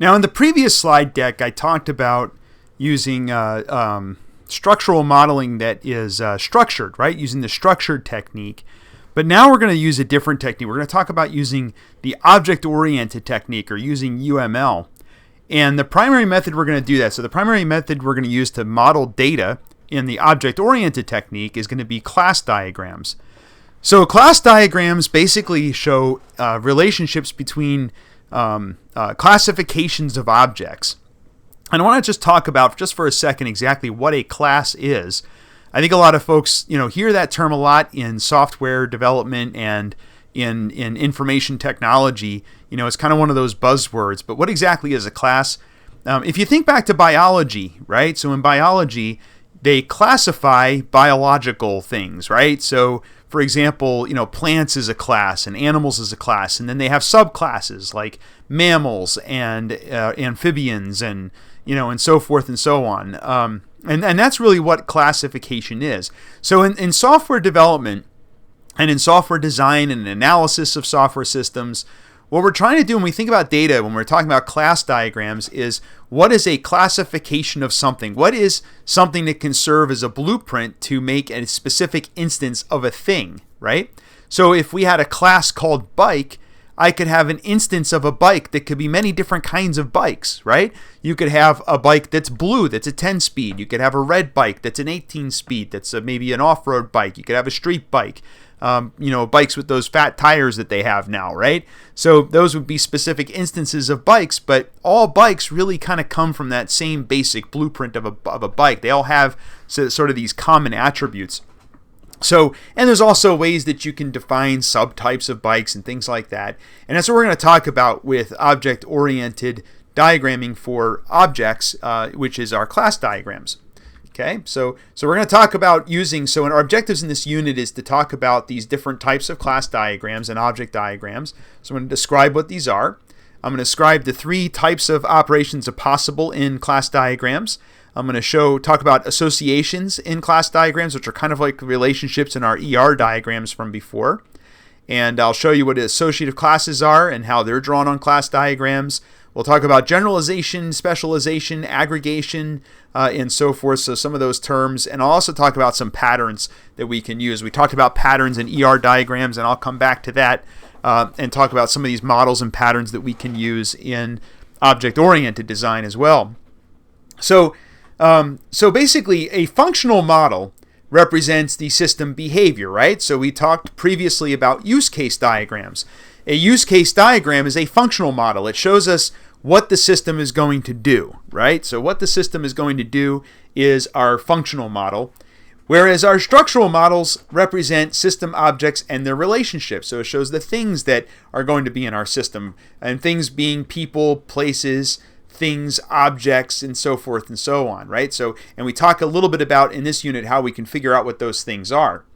Now, in the previous slide deck, I talked about using structural modeling that is structured, right? Using the structured technique. But now we're going to use a different technique. We're going to talk about using the object-oriented technique, or using UML. And the primary method we're going to do that. So the primary method we're going to use to model data in the object-oriented technique is going to be class diagrams. So class diagrams basically show relationships between classifications of objects. And I want to just talk about, just for a second, exactly what a class is. I think a lot of folks, hear that term a lot in software development and in information technology. It's kind of one of those buzzwords. But what exactly is a class? If you think back to biology, right? So in biology, they classify biological things, right? So, for example, plants is a class and animals is a class, and then they have subclasses like mammals and amphibians and and so forth and so on. And that's really what classification is. So in software development and in software design and analysis of software systems, what we're trying to do when we think about data, when we're talking about class diagrams, is what is a classification of something? What is something that can serve as a blueprint to make a specific instance of a thing, right? So if we had a class called bike, I could have an instance of a bike that could be many different kinds of bikes, right? You could have a bike that's blue, that's a 10-speed. You could have a red bike that's an 18-speed, that's maybe an off-road bike. You could have a street bike. Bikes with those fat tires that they have now, right? So those would be specific instances of bikes, but all bikes really kind of come from that same basic blueprint of a bike. They all have sort of these common attributes. So, and there's also ways that you can define subtypes of bikes and things like that. And that's what we're going to talk about with object-oriented diagramming for objects, which is our class diagrams. Okay, so we're going to talk about using, so our objectives in this unit is to talk about these different types of class diagrams and object diagrams. So I'm going to describe what these are. I'm going to describe the three types of operations possible in class diagrams. I'm going to talk about associations in class diagrams, which are kind of like relationships in our ER diagrams from before. And I'll show you what associative classes are and how they're drawn on class diagrams. We'll talk about generalization, specialization, aggregation, and so forth. So some of those terms. And I'll also talk about some patterns that we can use. We talked about patterns in ER diagrams, and I'll come back to that and talk about some of these models and patterns that we can use in object-oriented design as well. So basically, a functional model represents the system behavior, right? So we talked previously about use case diagrams. A use case diagram is a functional model. It shows us what the system is going to do, right? So what the system is going to do is our functional model, whereas our structural models represent system objects and their relationships. So it shows the things that are going to be in our system, and things being people, places, things, objects, and so forth and so on, right? So, and we talk a little bit about in this unit how we can figure out what those things are.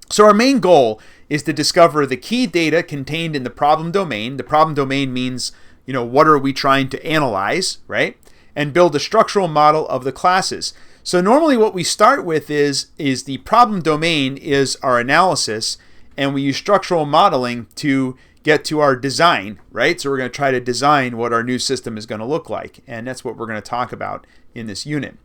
So our main goal is to discover the key data contained in the problem domain. The problem domain means, what are we trying to analyze, right? And build a structural model of the classes. So normally what we start with is the problem domain is our analysis, and we use structural modeling to get to our design, right? So we're going to try to design what our new system is going to look like, and that's what we're going to talk about in this unit.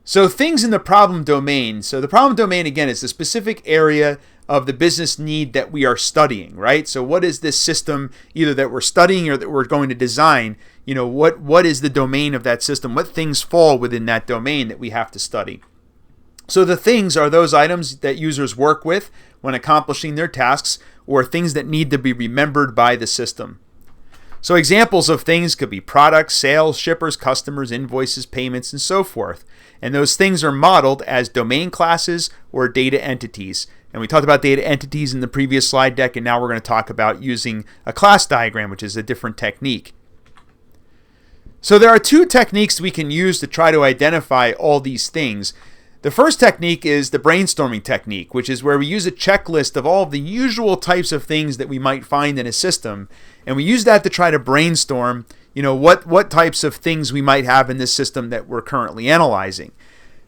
So things in the problem domain. So the problem domain, again, is the specific area of the business need that we are studying, right? So what is this system either that we're studying or that we're going to design? What is the domain of that system? What things fall within that domain that we have to study? So the things are those items that users work with when accomplishing their tasks, or things that need to be remembered by the system. So examples of things could be products, sales, shippers, customers, invoices, payments, and so forth. And those things are modeled as domain classes or data entities. And we talked about data entities in the previous slide deck, and now we're going to talk about using a class diagram, which is a different technique. So there are two techniques we can use to try to identify all these things. The first technique is the brainstorming technique, which is where we use a checklist of all of the usual types of things that we might find in a system, and we use that to try to brainstorm, what types of things we might have in this system that we're currently analyzing.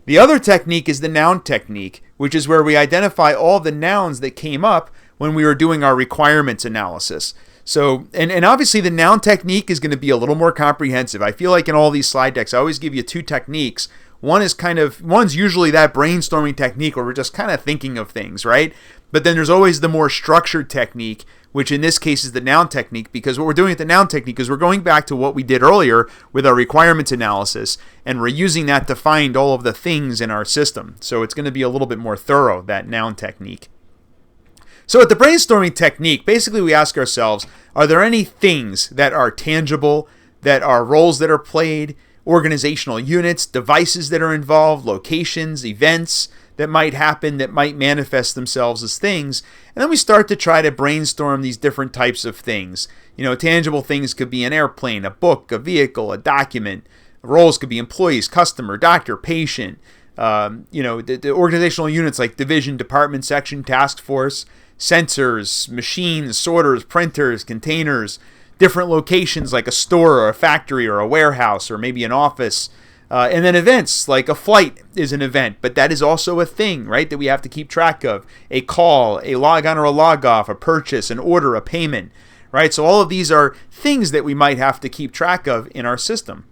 The other technique is the noun technique, which is where we identify all the nouns that came up when we were doing our requirements analysis. So, and obviously the noun technique is going to be a little more comprehensive. I feel like in all these slide decks, I always give you two techniques. One's usually that brainstorming technique where we're just kind of thinking of things, right? But then there's always the more structured technique, which in this case is the noun technique, because what we're doing with the noun technique is we're going back to what we did earlier with our requirements analysis, and we're using that to find all of the things in our system. So it's going to be a little bit more thorough, that noun technique. So with the brainstorming technique, basically we ask ourselves, are there any things that are tangible, that are roles that are played, organizational units, devices that are involved, locations, events that might happen, that might manifest themselves as things? And then we start to try to brainstorm these different types of things. Tangible things could be an airplane, a book, a vehicle, a document. Roles could be employees, customer, doctor, patient. The organizational units like division, department, section, task force, sensors, machines, sorters, printers, containers, different locations like a store or a factory or a warehouse or maybe an office. And then events, like a flight is an event, but that is also a thing, right, that we have to keep track of. A call, a log on or a log off, a purchase, an order, a payment, right? So all of these are things that we might have to keep track of in our system.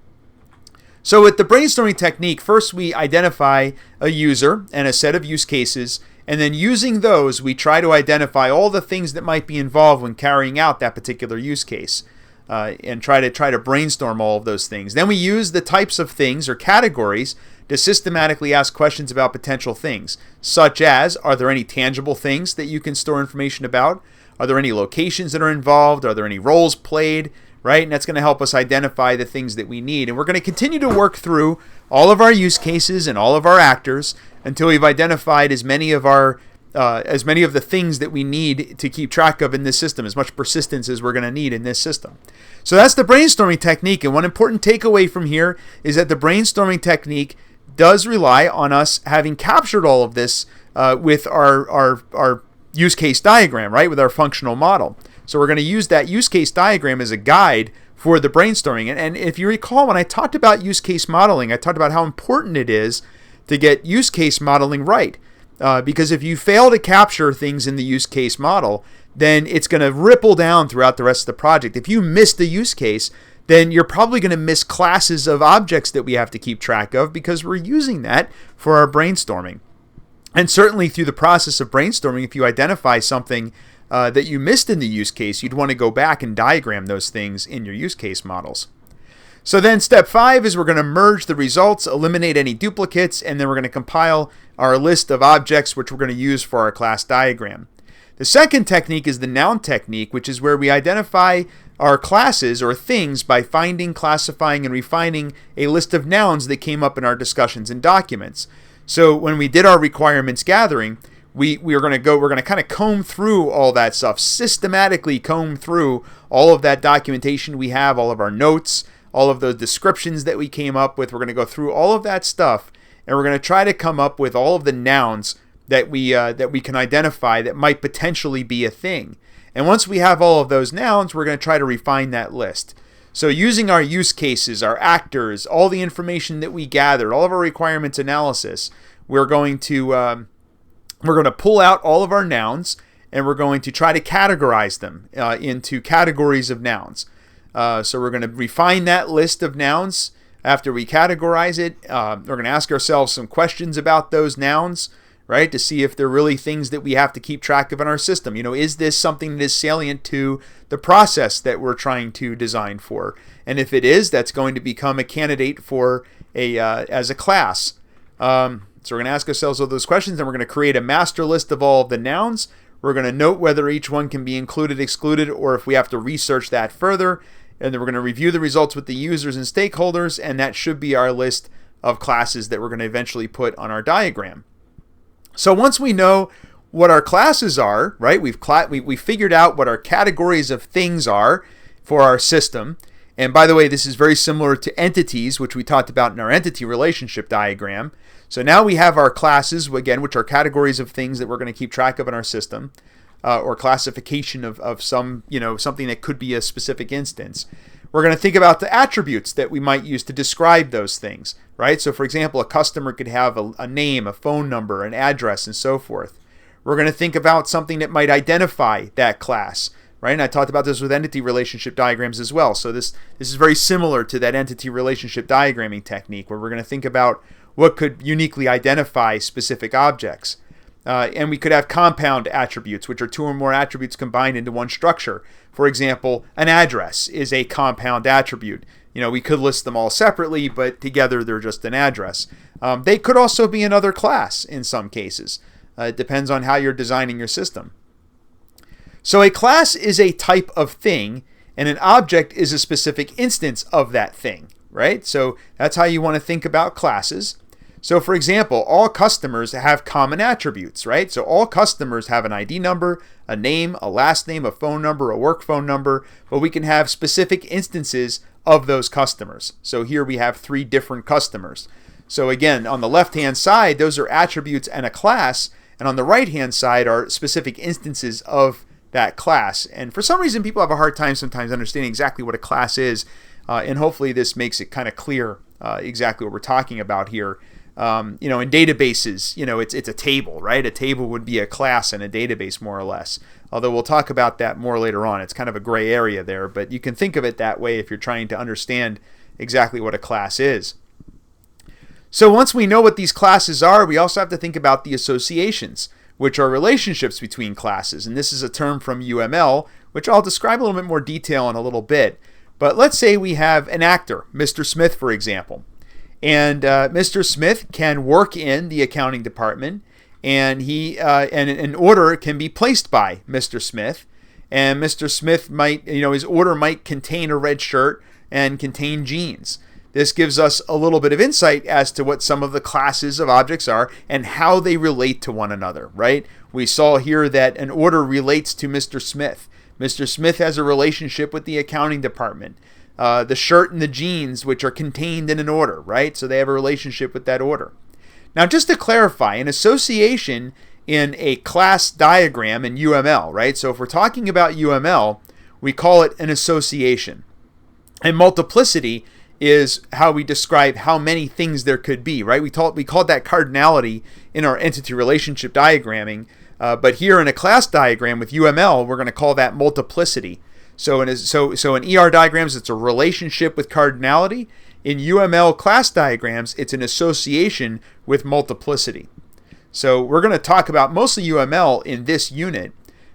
So with the brainstorming technique, first we identify a user and a set of use cases, and then using those, we try to identify all the things that might be involved when carrying out that particular use case. And try to brainstorm all of those things. Then we use the types of things or categories to systematically ask questions about potential things, such as, are there any tangible things that you can store information about? Are there any locations that are involved? Are there any roles played? Right? And that's going to help us identify the things that we need. And we're going to continue to work through all of our use cases and all of our actors until we've identified as many of the things that we need to keep track of in this system, as much persistence as we're going to need in this system. So that's the brainstorming technique. And one important takeaway from here is that the brainstorming technique does rely on us having captured all of this with our use case diagram, right, with our functional model. So we're going to use that use case diagram as a guide for the brainstorming. And if you recall, when I talked about use case modeling, I talked about how important it is to get use case modeling right. Because if you fail to capture things in the use case model, then it's going to ripple down throughout the rest of the project. If you miss the use case, then you're probably going to miss classes of objects that we have to keep track of because we're using that for our brainstorming. And certainly through the process of brainstorming, if you identify something that you missed in the use case, you'd want to go back and diagram those things in your use case models. So then step 5 is we're going to merge the results, eliminate any duplicates, and then we're going to compile our list of objects which we're going to use for our class diagram. The second technique is the noun technique, which is where we identify our classes or things by finding, classifying, and refining a list of nouns that came up in our discussions and documents. So when we did our requirements gathering, we're going to kind of comb through all that stuff, systematically comb through all of that documentation we have, all of our notes, all of those descriptions that we came up with. We're going to go through all of that stuff, and we're going to try to come up with all of the nouns that we can identify that might potentially be a thing. And once we have all of those nouns, we're going to try to refine that list. So using our use cases, our actors, all the information that we gathered, all of our requirements analysis, we're going to pull out all of our nouns, and we're going to try to categorize them into categories of nouns. So we're going to refine that list of nouns after we categorize it. We're going to ask ourselves some questions about those nouns, right, to see if they're really things that we have to keep track of in our system. Is this something that is salient to the process that we're trying to design for? And if it is, that's going to become a candidate for as a class. So we're going to ask ourselves all those questions, and we're going to create a master list of all of the nouns. We're going to note whether each one can be included, excluded, or if we have to research that further. And then we're going to review the results with the users and stakeholders, and that should be our list of classes that we're going to eventually put on our diagram. So once we know what our classes are, right, we figured out what our categories of things are for our system. And by the way, this is very similar to entities, which we talked about in our entity relationship diagram. So now we have our classes, again, which are categories of things that we're going to keep track of in our system, or classification of some, something that could be a specific instance. We're going to think about the attributes that we might use to describe those things, right? So for example, a customer could have a name, a phone number, an address, and so forth. We're going to think about something that might identify that class. right? And I talked about this with entity relationship diagrams as well. So this is very similar to that entity relationship diagramming technique, where we're going to think about what could uniquely identify specific objects. And we could have compound attributes, which are two or more attributes combined into one structure. For example, an address is a compound attribute. We could list them all separately, but together they're just an address. They could also be another class in some cases. It depends on how you're designing your system. So a class is a type of thing, and an object is a specific instance of that thing, right? So that's how you want to think about classes. So for example, all customers have common attributes, right? So all customers have an ID number, a name, a last name, a phone number, a work phone number, but we can have specific instances of those customers. So here we have 3 different customers. So again, on the left-hand side, those are attributes and a class, and on the right-hand side are specific instances of that class. And for some reason, people have a hard time sometimes understanding exactly what a class is, and hopefully this makes it kind of clear exactly what we're talking about here. In databases, it's a table, right? A table would be a class in a database, more or less. Although we'll talk about that more later on. It's kind of a gray area there, but you can think of it that way if you're trying to understand exactly what a class is. So once we know what these classes are, we also have to think about the associations, which are relationships between classes. And this is a term from UML, which I'll describe a little bit more detail in a little bit. But let's say we have an actor, Mr. Smith, for example. And Mr. Smith can work in the accounting department, and an order can be placed by Mr. Smith. And Mr. Smith might, his order might contain a red shirt and contain jeans. This gives us a little bit of insight as to what some of the classes of objects are and how they relate to one another, right? We saw here that an order relates to Mr. Smith. Mr. Smith has a relationship with the accounting department. The shirt and the jeans, which are contained in an order, right? So they have a relationship with that order. Now, just to clarify, an association in a class diagram in UML, right? So if we're talking about UML, we call it an association. And multiplicity is how we describe how many things there could be, right? We called that cardinality in our entity relationship diagramming. But here in a class diagram with UML, we're going to call that multiplicity. So in ER diagrams, it's a relationship with cardinality. In UML class diagrams, it's an association with multiplicity. So we're going to talk about mostly UML in this unit,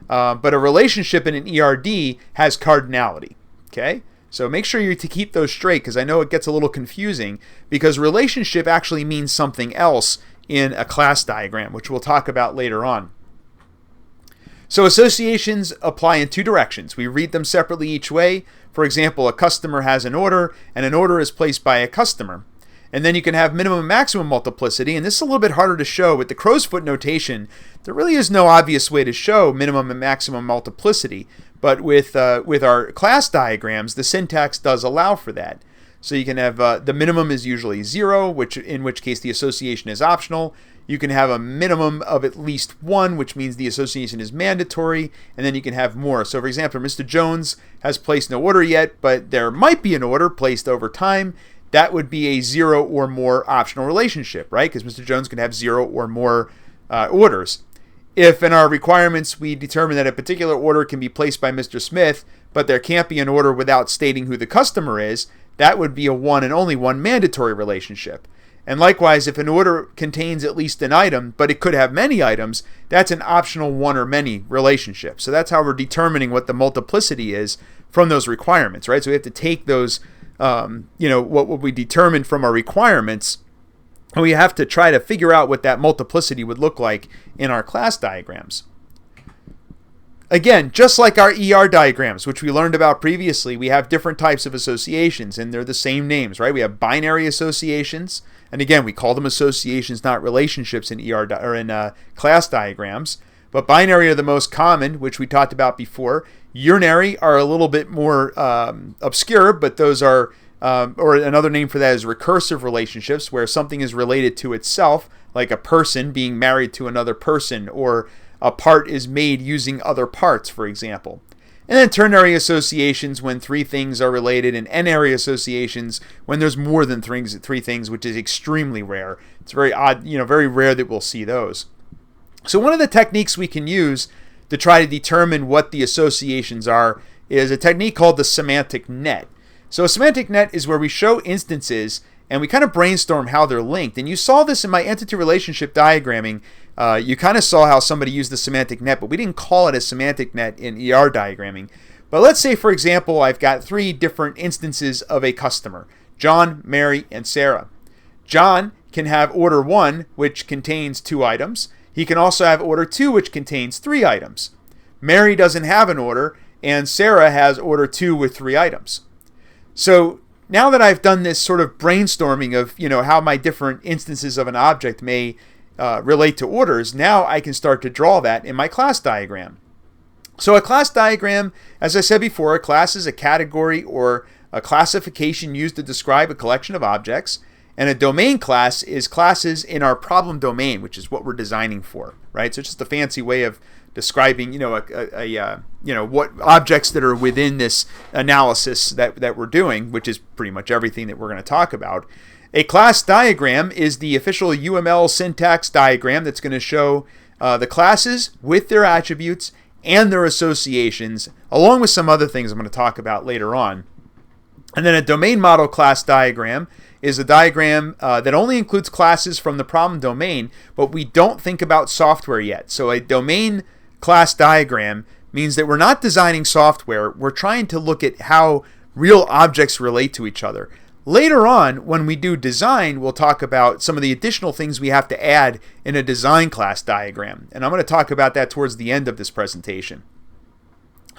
but a relationship in an ERD has cardinality. Okay, so make sure you to keep those straight, because I know it gets a little confusing, because relationship actually means something else in a class diagram, which we'll talk about later on. So associations apply in 2 directions. We read them separately each way. For example, a customer has an order, and an order is placed by a customer. And then you can have minimum and maximum multiplicity, and this is a little bit harder to show. With the crow's foot notation, there really is no obvious way to show minimum and maximum multiplicity. But with our class diagrams, the syntax does allow for that. So you can have the minimum is usually 0, in which case the association is optional. You can have a minimum of at least 1, which means the association is mandatory, and then you can have more. So for example, Mr. Jones has placed no order yet, but there might be an order placed over time. That would be a 0 or more optional relationship, right? Because Mr. Jones can have 0 or more orders. If in our requirements we determine that a particular order can be placed by Mr. Smith, but there can't be an order without stating who the customer is, that would be a 1 and only 1 mandatory relationship. And likewise, if an order contains at least an item, but it could have many items, that's an optional 1 or many relationship. So that's how we're determining what the multiplicity is from those requirements, right? So we have to take those, what we determined from our requirements, and we have to try to figure out what that multiplicity would look like in our class diagrams. Again, just like our ER diagrams, which we learned about previously, we have different types of associations, and they're the same names, right? We have binary associations, and again, we call them associations, not relationships in class diagrams. But binary are the most common, which we talked about before. Unary are a little bit more obscure, but those are, or another name for that is recursive relationships, where something is related to itself, like a person being married to another person, or a part is made using other parts, for example. And then ternary associations when 3 things are related, and n-ary associations when there's more than 3 things, which is extremely rare. It's very odd, very rare that we'll see those. So one of the techniques we can use to try to determine what the associations are is a technique called the semantic net. So a semantic net is where we show instances and we kind of brainstorm how they're linked. And you saw this in my entity relationship diagramming. You kind of saw how somebody used the semantic net, but we didn't call it a semantic net in ER diagramming. But let's say, for example, I've got 3 different instances of a customer: John, Mary, and Sarah. John can have order 1, which contains 2 items. He can also have order 2, which contains 3 items. Mary doesn't have an order, and Sarah has order 2 with 3 items. So now that I've done this sort of brainstorming of how my different instances of an object may relate to orders, now I can start to draw that in my class diagram. So a class diagram, as I said before, a class is a category or a classification used to describe a collection of objects, and a domain class is classes in our problem domain, which is what we're designing for, right? So it's just a fancy way of describing, what objects that are within this analysis that we're doing, which is pretty much everything that we're going to talk about. A class diagram is the official UML syntax diagram that's going to show the classes with their attributes and their associations, along with some other things I'm going to talk about later on. And then a domain model class diagram is a diagram that only includes classes from the problem domain, but we don't think about software yet. So a domain class diagram means that we're not designing software, we're trying to look at how real objects relate to each other. Later on, when we do design, we'll talk about some of the additional things we have to add in a design class diagram. And I'm going to talk about that towards the end of this presentation.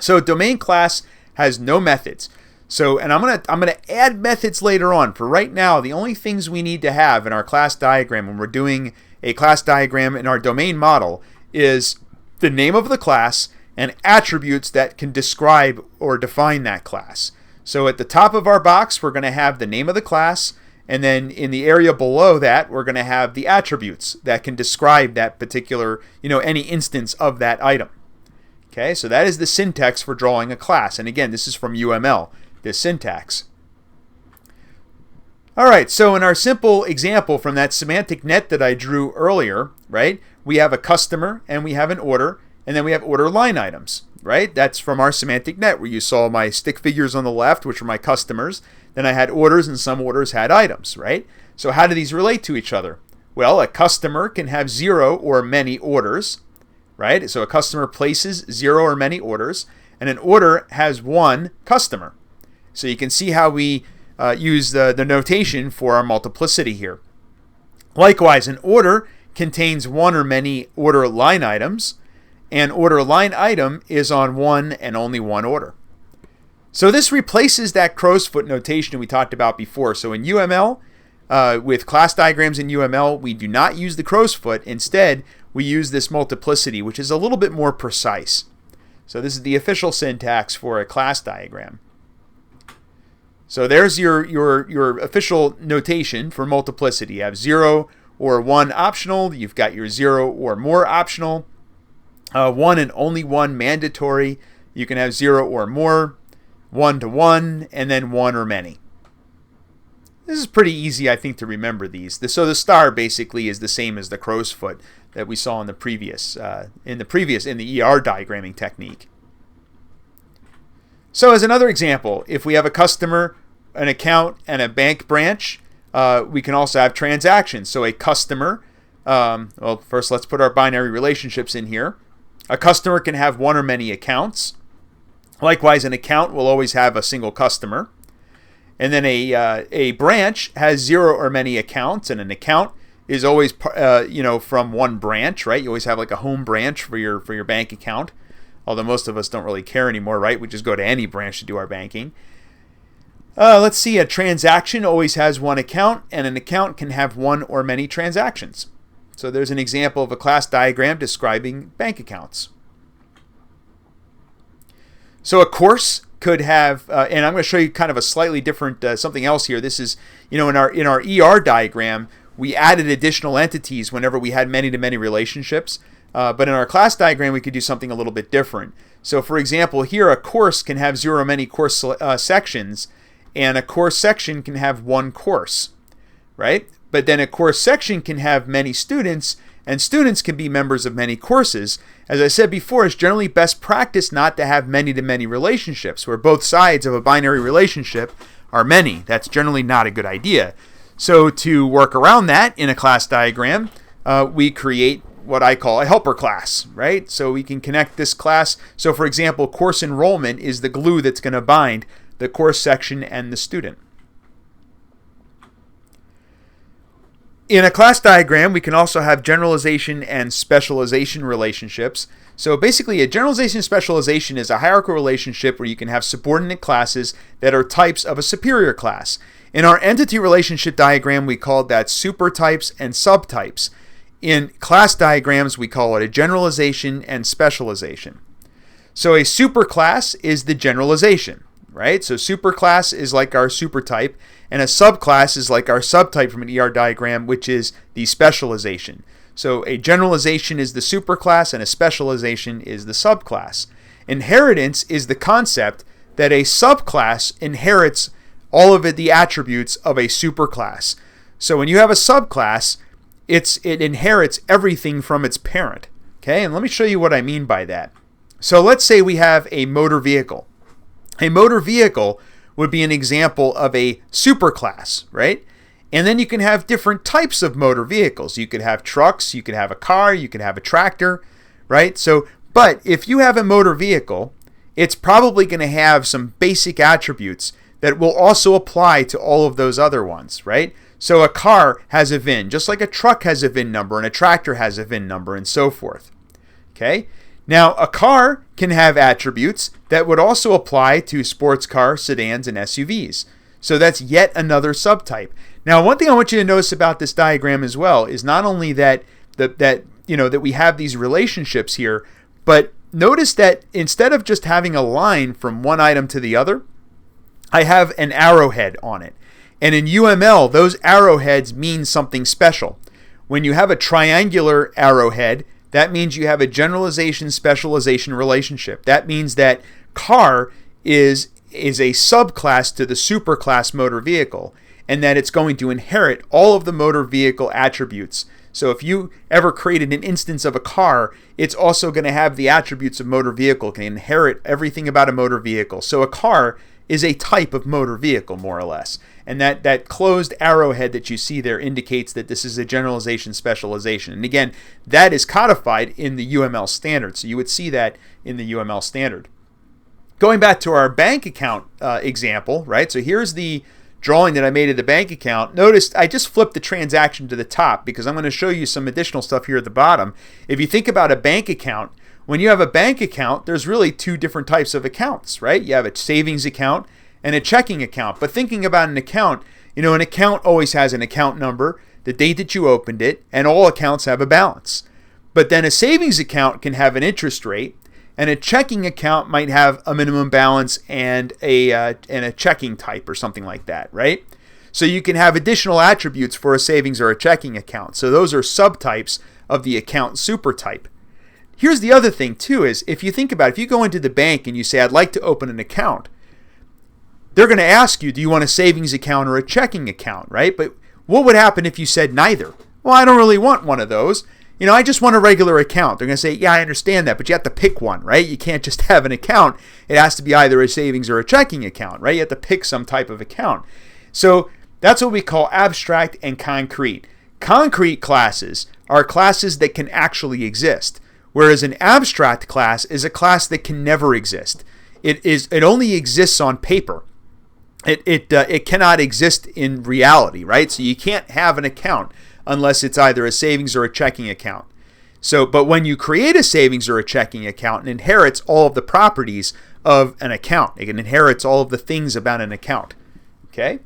So domain class has no methods. And I'm going to add methods later on. For right now, the only things we need to have in our class diagram when we're doing a class diagram in our domain model is the name of the class and attributes that can describe or define that class. So at the top of our box, we're going to have the name of the class, and then in the area below that, we're going to have the attributes that can describe that particular, any instance of that item. Okay, so that is the syntax for drawing a class. And again, this is from UML, this syntax. All right, so in our simple example from that semantic net that I drew earlier, right, we have a customer and we have an order, and then we have order line items. Right? That's from our semantic net where you saw my stick figures on the left, which are my customers. Then I had orders, and some orders had items, right? So how do these relate to each other? Well, a customer can have 0 or many orders, right? So a customer places 0 or many orders, and an order has 1 customer. So you can see how we use the notation for our multiplicity here. Likewise, an order contains 1 or many order line items, and order line item is on 1 and only 1 order. So this replaces that crow's foot notation we talked about before. So in UML, with class diagrams in UML, we do not use the crow's foot. Instead, we use this multiplicity, which is a little bit more precise. So this is the official syntax for a class diagram. So there's your official notation for multiplicity. You have 0 or 1 optional. You've got your 0 or more optional. 1 and only 1 mandatory. You can have 0 or more, 1 to 1, and then 1 or many. This is pretty easy, I think, to remember these. So the star basically is the same as the crow's foot that we saw in the previous, in the ER diagramming technique. So as another example, if we have a customer, an account, and a bank branch, we can also have transactions. So a customer, well, first let's put our binary relationships in here. A customer can have 1 or many accounts. Likewise, an account will always have a single customer. And then a branch has 0 or many accounts, and an account is always from one branch, right? You always have like a home branch for your bank account. Although most of us don't really care anymore, right? We just go to any branch to do our banking. Let's see, a transaction always has 1 account, and an account can have 1 or many transactions. So there's an example of a class diagram describing bank accounts. So a course could have, and I'm going to show you kind of a slightly different something else here. This is, in our ER diagram, we added additional entities whenever we had many-to-many relationships. But in our class diagram, we could do something a little bit different. So for example, here a course can have 0 or many course sections, and a course section can have 1 course, right? But then a course section can have many students, and students can be members of many courses. As I said before, it's generally best practice not to have many-to-many relationships, where both sides of a binary relationship are many. That's generally not a good idea. So to work around that in a class diagram, we create what I call a helper class, right? So we can connect this class. So for example, course enrollment is the glue that's going to bind the course section and the student. In a class diagram, we can also have generalization and specialization relationships. So basically, a generalization and specialization is a hierarchical relationship where you can have subordinate classes that are types of a superior class. In our entity relationship diagram, we called that supertypes and subtypes. In class diagrams, we call it a generalization and specialization. So a superclass is the generalization, right? So superclass is like our supertype, and a subclass is like our subtype from an ER diagram, which is the specialization. So a generalization is the superclass, and a specialization is the subclass. Inheritance is the concept that a subclass inherits all of the attributes of a superclass. So when you have a subclass, it inherits everything from its parent. Okay, and let me show you what I mean by that. So let's say we have a motor vehicle. A motor vehicle would be an example of a superclass, right? And then you can have different types of motor vehicles. You could have trucks, you could have a car, you could have a tractor, right? So, but if you have a motor vehicle, it's probably going to have some basic attributes that will also apply to all of those other ones, right? So a car has a VIN, just like a truck has a VIN number and a tractor has a VIN number and so forth. Okay? Now, a car can have attributes that would also apply to sports cars, sedans, and SUVs. So that's yet another subtype. Now, one thing I want you to notice about this diagram as well is not only that we have these relationships here, but notice that instead of just having a line from one item to the other, I have an arrowhead on it. And in UML, those arrowheads mean something special. When you have a triangular arrowhead, that means you have a generalization-specialization relationship. That means that car is a subclass to the superclass motor vehicle, and that it's going to inherit all of the motor vehicle attributes. So if you ever created an instance of a car, it's also going to have the attributes of motor vehicle, can inherit everything about a motor vehicle. So a car is a type of motor vehicle, more or less. And that closed arrowhead that you see there indicates that this is a generalization specialization. And again, that is codified in the UML standard. So you would see that in the UML standard. Going back to our bank account example, right? So here's the drawing that I made of the bank account. Notice I just flipped the transaction to the top because I'm going to show you some additional stuff here at the bottom. If you think about a bank account, when you have a bank account, there's really two different types of accounts, right? You have a savings account and a checking account. But thinking about an account, an account always has an account number, the date that you opened it, and all accounts have a balance. But then a savings account can have an interest rate, and a checking account might have a minimum balance and a checking type or something like that, right? So you can have additional attributes for a savings or a checking account. So those are subtypes of the account supertype. Here's the other thing too is if you think about it, if you go into the bank and you say, I'd like to open an account, they're going to ask you, do you want a savings account or a checking account, right? But what would happen if you said neither? Well, I don't really want one of those. I just want a regular account. They're going to say, yeah, I understand that, but you have to pick one, right? You can't just have an account. It has to be either a savings or a checking account, right? You have to pick some type of account. So that's what we call abstract and concrete. Concrete classes are classes that can actually exist, whereas an abstract class is a class that can never exist. It only exists on paper. It cannot exist in reality, right? So you can't have an account unless it's either a savings or a checking account. But when you create a savings or a checking account, it inherits all of the properties of an account. It inherits all of the things about an account. Okay?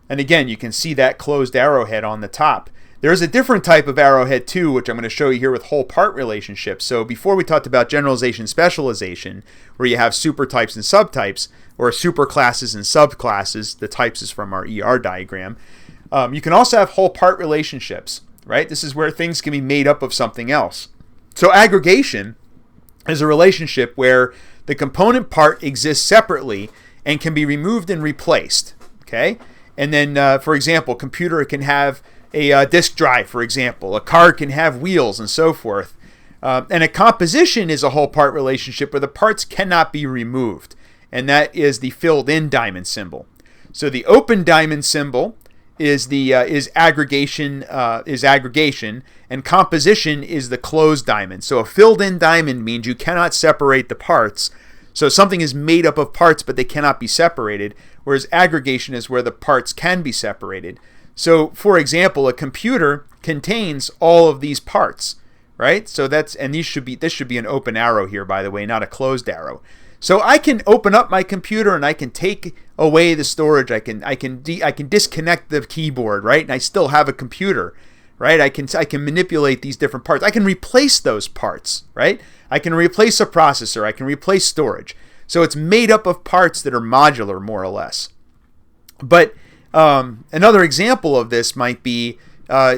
And again, you can see that closed arrowhead on the top. There's a different type of arrowhead too, which I'm going to show you here with whole part relationships. So before we talked about generalization specialization, where you have supertypes and subtypes, or superclasses and subclasses. The types is from our ER diagram. You can also have whole part relationships, right? This is where things can be made up of something else. So aggregation is a relationship where the component part exists separately and can be removed and replaced, okay? And then, for example, computer can have a disk drive, for example. A car can have wheels and so forth. And a composition is a whole part relationship where the parts cannot be removed. And that is the filled in diamond symbol. So the open diamond symbol is aggregation, and composition is the closed diamond. So a filled in diamond means you cannot separate the parts. So something is made up of parts, but they cannot be separated, whereas aggregation is where the parts can be separated. So, for example, a computer contains all of these parts, right? So this should be an open arrow here, by the way, not a closed arrow. So I can open up my computer and I can take away the storage. I can disconnect the keyboard, right? And I still have a computer, right? I can manipulate these different parts. I can replace those parts, right? I can replace a processor. I can replace storage. So it's made up of parts that are modular, more or less. But another example of this might be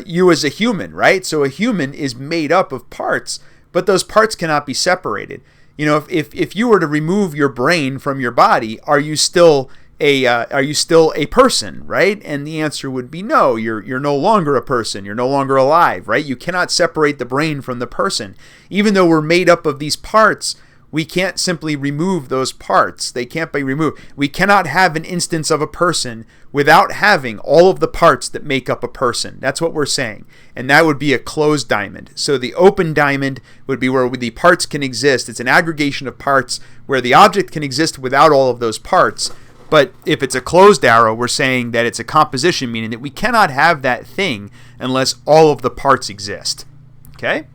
you as a human, right? So a human is made up of parts, but those parts cannot be separated. You know, if you were to remove your brain from your body, are you still a person, right? And the answer would be no. You're no longer a person. You're no longer alive, right? You cannot separate the brain from the person. Even though we're made up of these parts, we can't simply remove those parts. They can't be removed. We cannot have an instance of a person without having all of the parts that make up a person. That's what we're saying. And that would be a closed diamond. So the open diamond would be where the parts can exist. It's an aggregation of parts where the object can exist without all of those parts. But if it's a closed arrow, we're saying that it's a composition, meaning that we cannot have that thing unless all of the parts exist. Okay?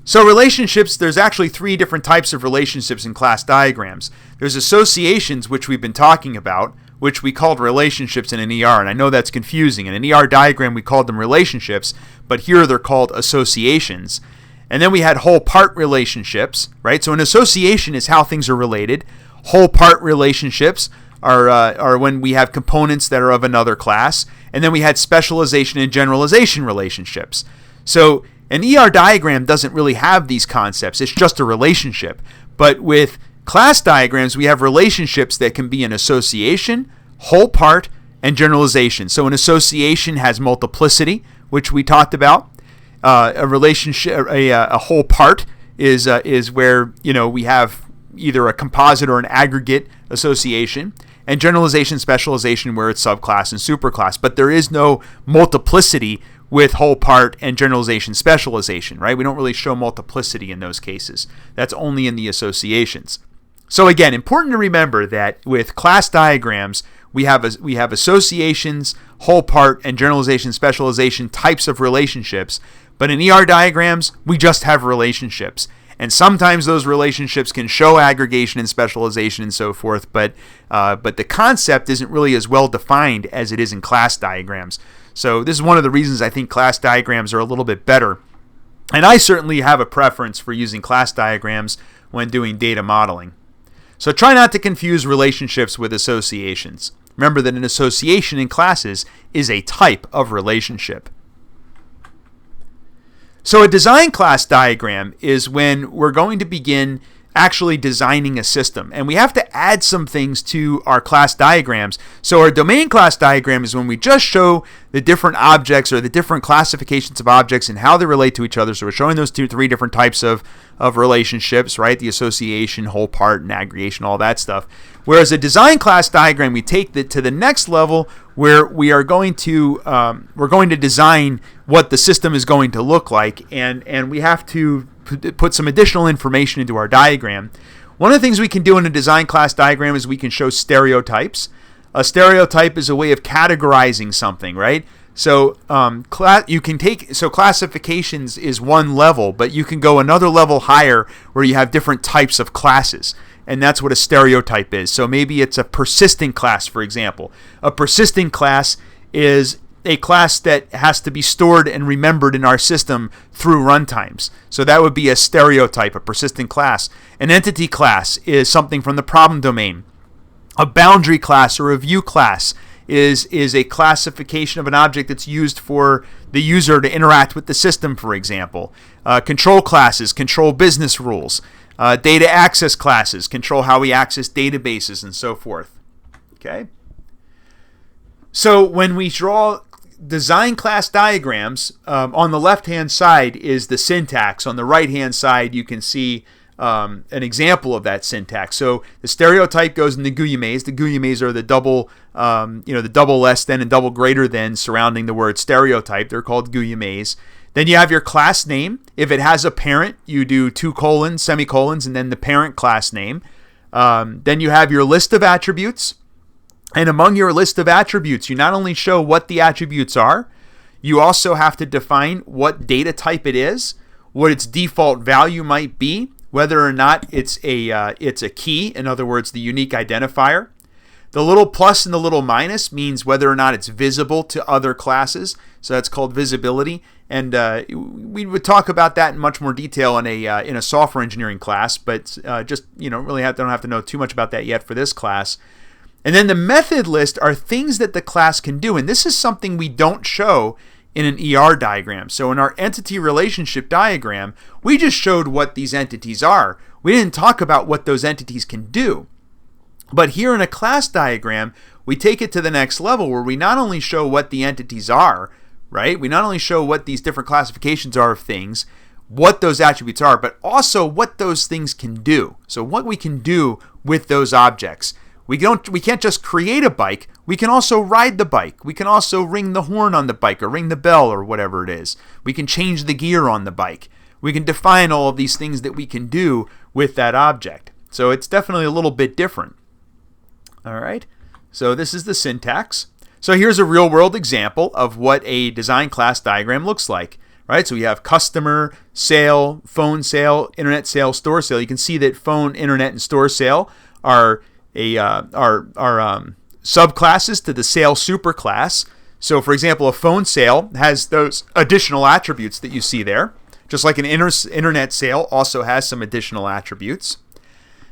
So relationships, there's actually 3 different types of relationships in class diagrams. There's associations, which we've been talking about, which we called relationships in an ER. And I know that's confusing. In an ER diagram, we called them relationships, but here they're called associations. And then we had whole part relationships, right? So an association is how things are related. Whole part relationships are when we have components that are of another class. And then we had specialization and generalization relationships. So an ER diagram doesn't really have these concepts. It's just a relationship. But with class diagrams, we have relationships that can be an association, whole part, and generalization. So an association has multiplicity, which we talked about. A relationship, a whole part is where we have either a composite or an aggregate association, and generalization, specialization, where it's subclass and superclass. But there is no multiplicity with whole part and generalization, specialization, right? We don't really show multiplicity in those cases. That's only in the associations. So again, important to remember that with class diagrams, we have associations, whole part, and generalization, specialization types of relationships. But in ER diagrams, we just have relationships. And sometimes those relationships can show aggregation and specialization and so forth, but the concept isn't really as well defined as it is in class diagrams. So this is one of the reasons I think class diagrams are a little bit better. And I certainly have a preference for using class diagrams when doing data modeling. So try not to confuse relationships with associations. Remember that an association in classes is a type of relationship. So a design class diagram is when we're going to begin actually designing a system. And we have to add some things to our class diagrams. So our domain class diagram is when we just show the different objects or the different classifications of objects and how they relate to each other. So we're showing those 3 different types of relationships, right? The association, whole part, and aggregation, all that stuff. Whereas a design class diagram, we take it to the next level where we are going to design what the system is going to look like, and we have to put some additional information into our diagram. One of the things we can do in a design class diagram is we can show stereotypes. A stereotype is a way of categorizing something, right? So classifications is one level, but you can go another level higher where you have different types of classes. And that's what a stereotype is. So maybe it's a persistent class, for example. A persistent class is a class that has to be stored and remembered in our system through runtimes. So that would be a stereotype, a persistent class. An entity class is something from the problem domain. A boundary class or a view class is a classification of an object that's used for the user to interact with the system, for example. Control classes control business rules. Data access classes control how we access databases and so forth. Okay? So when we draw design class diagrams, on the left-hand side is the syntax. On the right-hand side, you can see an example of that syntax. So the stereotype goes in the guillemets. The guillemets are the double, the double less than and double greater than surrounding the word stereotype. They're called guillemets. Then you have your class name. If it has a parent, you do 2 colons, semicolons, and then the parent class name. Then you have your list of attributes. And among your list of attributes, you not only show what the attributes are, you also have to define what data type it is, what its default value might be, whether or not it's a key, in other words, the unique identifier. The little plus and the little minus means whether or not it's visible to other classes, so that's called visibility. And we would talk about that in much more detail in a software engineering class, but just really don't have to know too much about that yet for this class. And then the method list are things that the class can do, and this is something we don't show in an ER diagram. So in our entity relationship diagram, we just showed what these entities are. We didn't talk about what those entities can do. But here in a class diagram, we take it to the next level where we not only show what the entities are, right? We not only show what these different classifications are of things, what those attributes are, but also what those things can do. So what we can do with those objects. We can't just create a bike. We can also ride the bike. We can also ring the horn on the bike or ring the bell or whatever it is. We can change the gear on the bike. We can define all of these things that we can do with that object. So it's definitely a little bit different. All right. So this is the syntax. So here's a real world example of what a design class diagram looks like. Right? So we have customer, sale, phone sale, internet sale, store sale. You can see that phone, internet, and store sale are subclasses to the sale superclass. So for example, a phone sale has those additional attributes that you see there, just like an internet sale also has some additional attributes.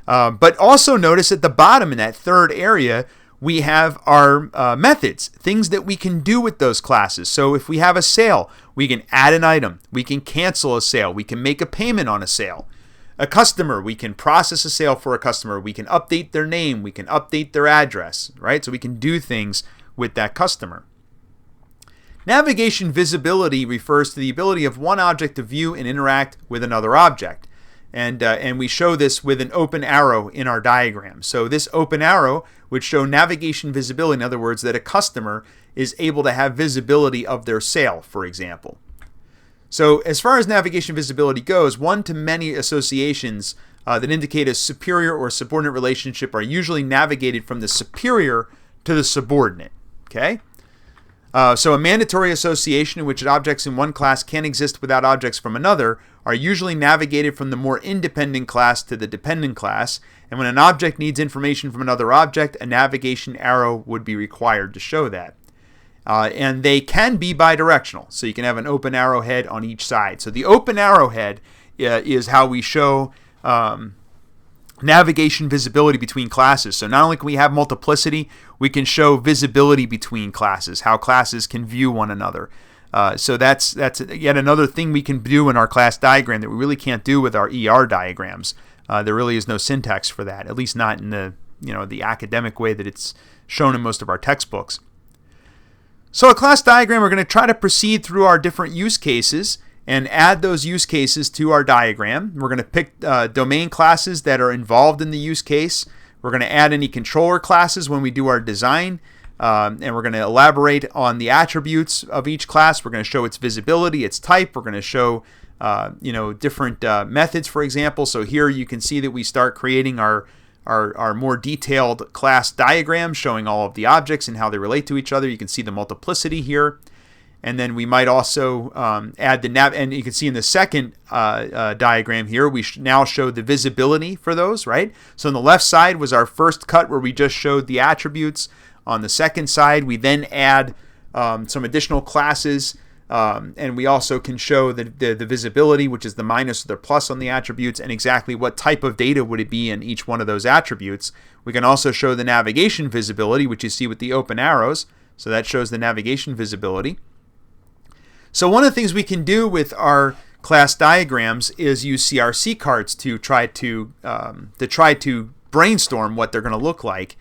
But also notice at the bottom in that third area, we have our methods, things that we can do with those classes. So if we have a sale, we can add an item, we can cancel a sale, we can make a payment on a sale. A customer, we can process a sale for a customer. We can update their name. We can update their address, right? So we can do things with that customer. Navigation visibility refers to the ability of one object to view and interact with another object. And we show this with an open arrow in our diagram. So this open arrow would show navigation visibility, in other words, that a customer is able to have visibility of their sale, for example. So as far as navigation visibility goes, one-to-many associations that indicate a superior or subordinate relationship are usually navigated from the superior to the subordinate. Okay? So a mandatory association in which objects in one class can't exist without objects from another are usually navigated from the more independent class to the dependent class. And when an object needs information from another object, a navigation arrow would be required to show that. And they can be bidirectional, so you can have an open arrowhead on each side. So the open arrowhead is how we show navigation visibility between classes. So not only can we have multiplicity, we can show visibility between classes, how classes can view one another. So that's yet another thing we can do in our class diagram that we really can't do with our ER diagrams. There really is no syntax for that, at least not in the academic way that it's shown in most of our textbooks. So a class diagram, we're going to try to proceed through our different use cases and add those use cases to our diagram. We're going to pick domain classes that are involved in the use case. We're going to add any controller classes when we do our design. And we're going to elaborate on the attributes of each class. We're going to show its visibility, its type. We're going to show different methods, for example. So here you can see that we start creating our more detailed class diagram showing all of the objects and how they relate to each other. You can see the multiplicity here. And then we might also add the nav, and you can see in the second diagram here, we now show the visibility for those, right? So on the left side was our first cut where we just showed the attributes. On the second side, we then add some additional classes, and we also can show the visibility, which is the minus or the plus on the attributes, and exactly what type of data would it be in each one of those attributes. We can also show the navigation visibility, which you see with the open arrows. So that shows the navigation visibility. So one of the things we can do with our class diagrams is use CRC cards to try to brainstorm what they're going to look like.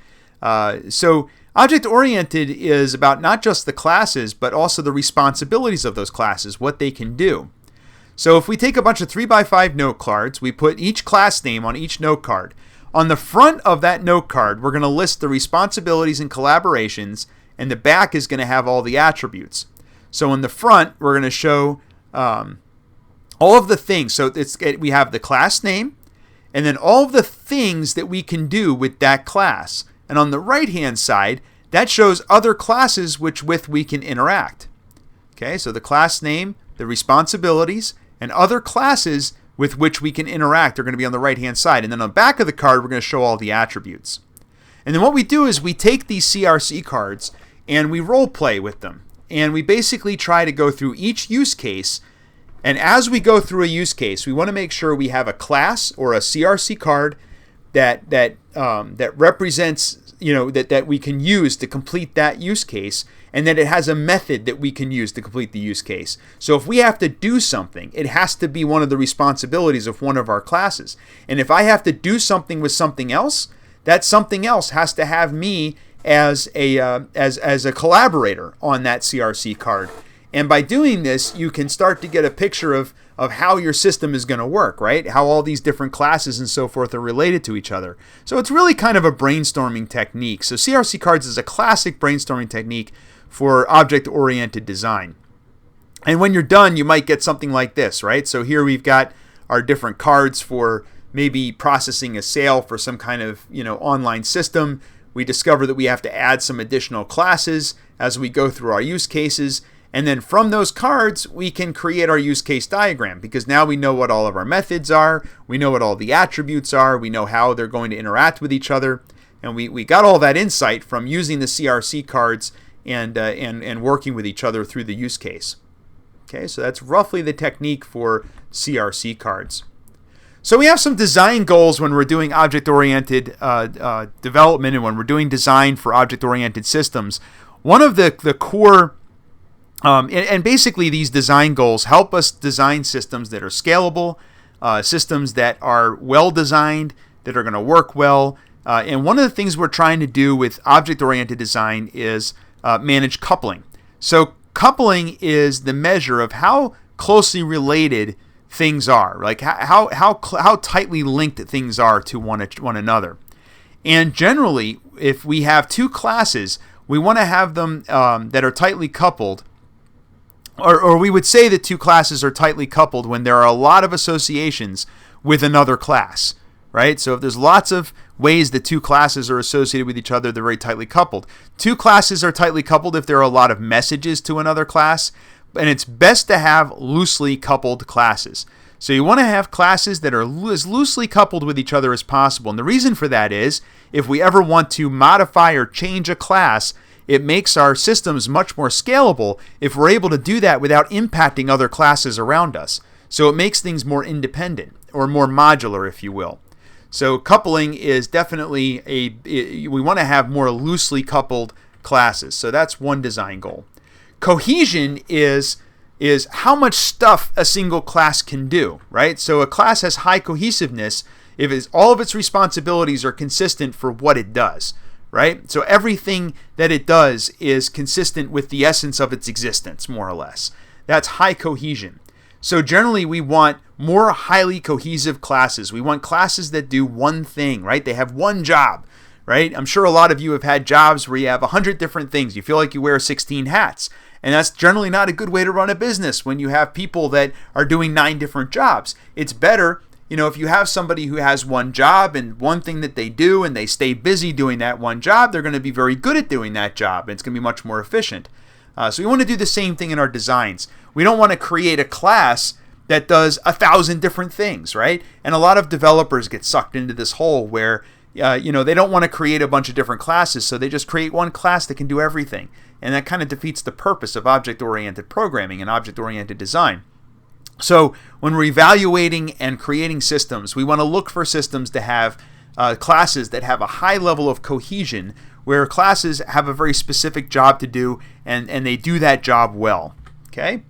So Object-oriented is about not just the classes, but also the responsibilities of those classes, what they can do. So if we take a bunch of 3x5 note cards, we put each class name on each note card. On the front of that note card, we're going to list the responsibilities and collaborations, and the back is going to have all the attributes. So in the front, we're going to show all of the things. So we have the class name, and then all of the things that we can do with that class. And on the right-hand side, that shows other classes with we can interact. Okay, so the class name, the responsibilities, and other classes with which we can interact are going to be on the right-hand side. And then on the back of the card, we're going to show all the attributes. And then what we do is we take these CRC cards and we role play with them. And we basically try to go through each use case. And as we go through a use case, we want to make sure we have a class or a CRC card that represents, that we can use to complete that use case, and that it has a method that we can use to complete the use case. So if we have to do something, it has to be one of the responsibilities of one of our classes. And if I have to do something with something else, that something else has to have me as a collaborator on that CRC card. And by doing this, you can start to get a picture of how your system is going to work, right? How all these different classes and so forth are related to each other. So it's really kind of a brainstorming technique. So CRC cards is a classic brainstorming technique for object-oriented design. And when you're done, you might get something like this, right? So here we've got our different cards for maybe processing a sale for some kind of online system. We discover that we have to add some additional classes as we go through our use cases. And then from those cards, we can create our use case diagram, because now we know what all of our methods are, we know what all the attributes are, we know how they're going to interact with each other, and we got all that insight from using the CRC cards and working with each other through the use case. Okay, so that's roughly the technique for CRC cards. So we have some design goals when we're doing object-oriented development and when we're doing design for object-oriented systems. One of the core and basically these design goals help us design systems that are scalable, systems that are well designed, that are going to work well. And one of the things we're trying to do with object-oriented design is manage coupling. So coupling is the measure of how closely related things are, like how tightly linked things are to one another. And generally, if we have two classes, we want to have them that are tightly coupled. Or we would say that two classes are tightly coupled when there are a lot of associations with another class, right? So if there's lots of ways that two classes are associated with each other, they're very tightly coupled. Two classes are tightly coupled if there are a lot of messages to another class, and it's best to have loosely coupled classes. So you want to have classes that are as loosely coupled with each other as possible. And the reason for that is, if we ever want to modify or change a class, it makes our systems much more scalable if we're able to do that without impacting other classes around us. So it makes things more independent, or more modular, if you will. So coupling is definitely we want to have more loosely coupled classes. So that's one design goal. Cohesion is how much stuff a single class can do, right? So a class has high cohesiveness if all of its responsibilities are consistent for what it does. Right? So everything that it does is consistent with the essence of its existence, more or less. That's high cohesion. So generally we want more highly cohesive classes. We want classes that do one thing, right? They have one job, right? I'm sure a lot of you have had jobs where you have 100 different things. You feel like you wear 16 hats. And that's generally not a good way to run a business when you have people that are doing 9 different jobs. It's better, if you have somebody who has one job and one thing that they do, and they stay busy doing that one job, they're going to be very good at doing that job, and it's going to be much more efficient. So we want to do the same thing in our designs. We don't want to create a class that does 1,000 different things, right? And a lot of developers get sucked into this hole where they don't want to create a bunch of different classes, so they just create one class that can do everything. And that kind of defeats the purpose of object-oriented programming and object-oriented design. So when we're evaluating and creating systems, we want to look for systems to have classes that have a high level of cohesion, where classes have a very specific job to do, and they do that job well. Okay?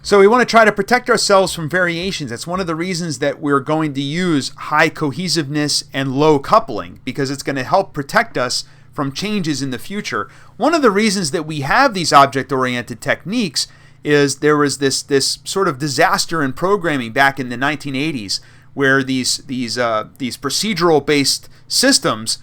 So we want to try to protect ourselves from variations. That's one of the reasons that we're going to use high cohesiveness and low coupling, because it's going to help protect us from changes in the future. One of the reasons that we have these object-oriented techniques is there was this sort of disaster in programming back in the 1980s, where these procedural-based systems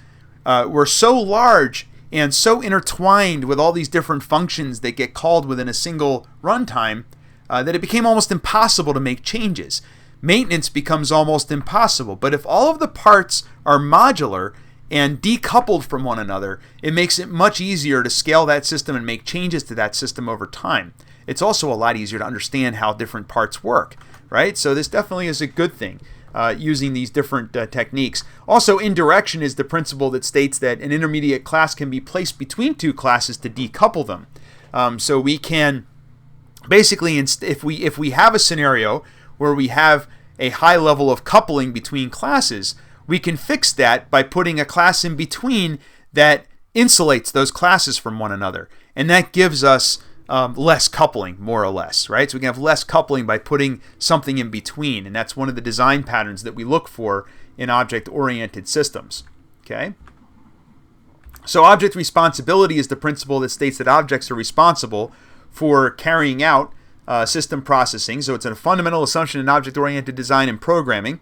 were so large and so intertwined with all these different functions that get called within a single runtime that it became almost impossible to make changes. Maintenance becomes almost impossible. But if all of the parts are modular and decoupled from one another, it makes it much easier to scale that system and make changes to that system over time. It's also a lot easier to understand how different parts work, right? So this definitely is a good thing, using these different techniques. Also, indirection is the principle that states that an intermediate class can be placed between two classes to decouple them. So we can basically, if we have a scenario where we have a high level of coupling between classes, we can fix that by putting a class in between that insulates those classes from one another. And that gives us less coupling, more or less, right? So we can have less coupling by putting something in between. And that's one of the design patterns that we look for in object-oriented systems. Okay? So object responsibility is the principle that states that objects are responsible for carrying out system processing. So it's a fundamental assumption in object-oriented design and programming.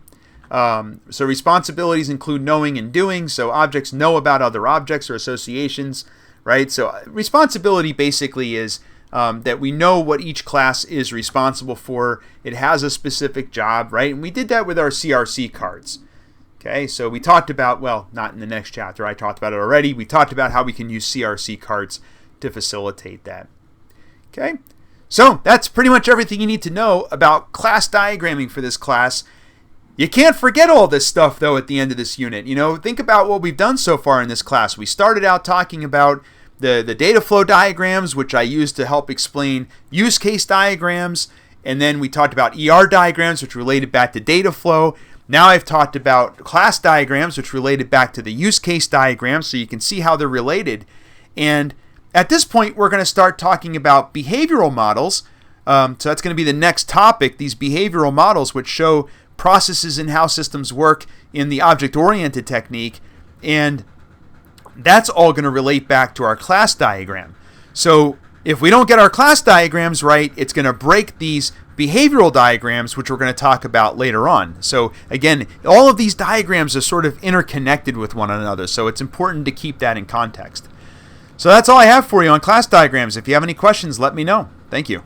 So responsibilities include knowing and doing. So objects know about other objects or associations, right? So responsibility basically is that we know what each class is responsible for. It has a specific job, right? And we did that with our CRC cards. Okay, so we talked about, well, not in the next chapter, I talked about it already. We talked about how we can use CRC cards to facilitate that. Okay, so that's pretty much everything you need to know about class diagramming for this class. You can't forget all this stuff, though, at the end of this unit. You know, think about what we've done so far in this class. We started out talking about the data flow diagrams, which I used to help explain use case diagrams. And then we talked about ER diagrams, which related back to data flow. Now I've talked about class diagrams, which related back to the use case diagrams, so you can see how they're related. And at this point, we're going to start talking about behavioral models. So that's going to be the next topic, these behavioral models, which show processes and how systems work in the object-oriented technique. And that's all going to relate back to our class diagram. So if we don't get our class diagrams right, it's going to break these behavioral diagrams, which we're going to talk about later on. So again, all of these diagrams are sort of interconnected with one another, so it's important to keep that in context. So that's all I have for you on class diagrams. If you have any questions, let me know. Thank you.